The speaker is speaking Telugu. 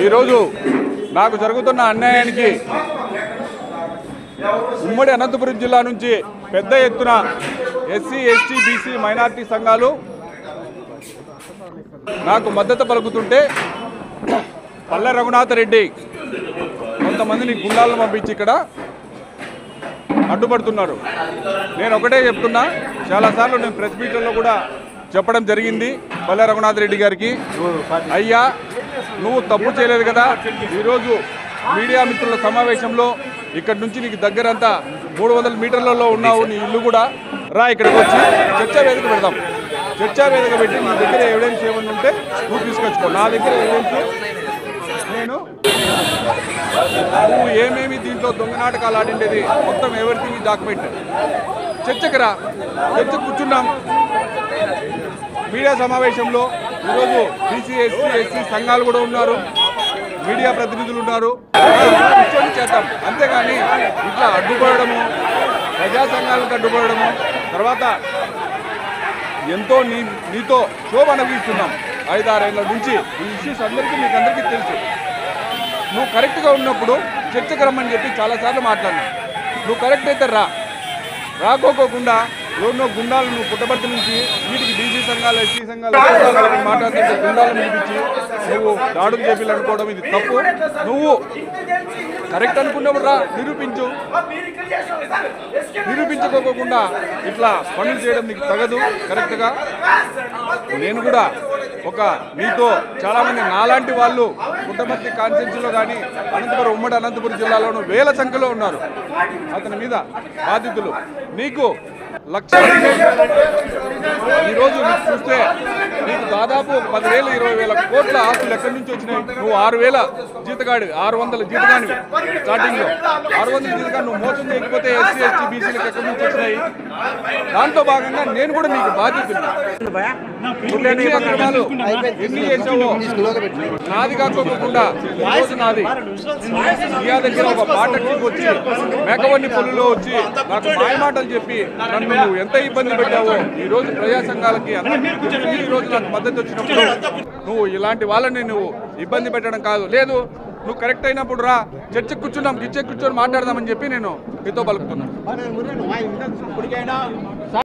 ఈరోజు నాకు జరుగుతున్న అన్యాయానికి ఉమ్మడి అనంతపురం జిల్లా నుంచి పెద్ద ఎత్తున ఎస్సీ ఎస్టీ బీసీ మైనారిటీ సంఘాలు నాకు మద్దతు పలుకుతుంటే పల్లె రఘునాథ్ రెడ్డి కొంతమందిని గుండాలను పంపించి ఇక్కడ అడ్డుపడుతున్నారు. నేను ఒకటే చెప్తున్నా, చాలాసార్లు నేను ప్రెస్ మీట్లలో కూడా చెప్పడం జరిగింది పల్లె రఘునాథ్ రెడ్డి గారికి, అయ్యా నువ్వు తప్పు చేయలేదు కదా, ఈరోజు మీడియా మిత్రుల సమావేశంలో ఇక్కడ నుంచి నీకు దగ్గరంతా 300 మీటర్లలో ఉన్నావు, నీ ఇల్లు కూడా రా, ఇక్కడికి వచ్చి చర్చా వేదిక పెడదాం. చర్చా వేదిక పెట్టి నీ దగ్గర ఎవిడెన్స్ ఏమన్నా ఉంటే నువ్వు తీసుకొచ్చుకో. నా దగ్గర ఎవిడెన్స్ నువ్వు ఏమేమి దీంట్లో దొంగ నాటకాలు ఆడిండేది మొత్తం ఎవరిథింగ్ డాక్యుమెంట్. చర్చకు రా, చర్చ కూర్చున్నాం. మీడియా సమావేశంలో ఈరోజు బీసీ ఎస్సీ ఎస్సీ సంఘాలు కూడా ఉన్నారు, మీడియా ప్రతినిధులు ఉన్నారు, కూర్చొని చేద్దాం. అంతేగాని ఇట్లా అడ్డుపడము, ప్రజా సంఘాలకు అడ్డుపడము, తర్వాత ఎంతో నీతో శోభ అనుభవిస్తున్నాం 5-6 ఏళ్ళ నుంచి. ఈ ఇష్యూస్ మీకు అందరికీ తెలుసు. నువ్వు కరెక్ట్గా ఉన్నప్పుడు చర్చకు రమ్మని చెప్పి చాలాసార్లు మాట్లాడినా. నువ్వు కరెక్ట్ అయితే రాకోకుండా ఎవరినో గుండాలు నువ్వు పుట్టబర్తి నుంచి వీటికి బీసీ సంఘాలు ఎస్సీ సంఘాలు మాట్లాడుతుంటే గుండాలను పిలిపించి నువ్వు దాడులు చేయాలనుకోవడం ఇది తప్పు. నువ్వు కరెక్ట్ అనుకున్నప్పుడు నిరూపించు. నిరూపించుకోకుండా ఇట్లా పనులు చేయడం నీకు తగదు కరెక్ట్గా. నేను కూడా నీతో చాలామంది నాలాంటి వాళ్ళు పుట్టపర్తి కాన్స్టిట్యున్సీలో కానీ ఉమ్మడి అనంతపురం జిల్లాలోనూ వేల సంఖ్యలో ఉన్నారు. అతని మీద బాధితులు నీకు లక్షల ఈరోజు నీకు చూస్తే నీకు దాదాపు 10,000-20,000 కోట్ల ఆస్తులు ఎక్కడి నుంచి వచ్చినాయి. నువ్వు 6,000 జీతగాడి, 600 జీతగాడివి స్టార్టింగ్లో. 600 జీతగాడు నువ్వు మోసం చేయకపోతే ఎస్సీ ఎస్టీ బీసీలకు ఎక్కడి నుంచి వచ్చినాయి. దాంట్లో భాగంగా నేను కూడా నీకు బాధ్యతలు ఎన్ని చేసావో నాది కాకోకుండా ఈరోజు నాది నీ దగ్గర ఒక పాటకి వచ్చి మేకవన్ని పొల్లులో వచ్చి నాకు మాయమాటలు చెప్పి నన్ను నువ్వు ఎంత ఇబ్బంది పెట్టావో ఈరోజు ప్రజా సంఘాలకి ఈరోజు నాకు మద్దతు వచ్చినప్పుడు నువ్వు ఇలాంటి వాళ్ళని నువ్వు ఇబ్బంది పెట్టడం కాదు. లేదు, నువ్వు కరెక్ట్ అయినప్పుడు రా, చర్చకు కూర్చున్నాం, కూర్చొని మాట్లాడదామని చెప్పి నేను మీతో పలుకుతున్నాను.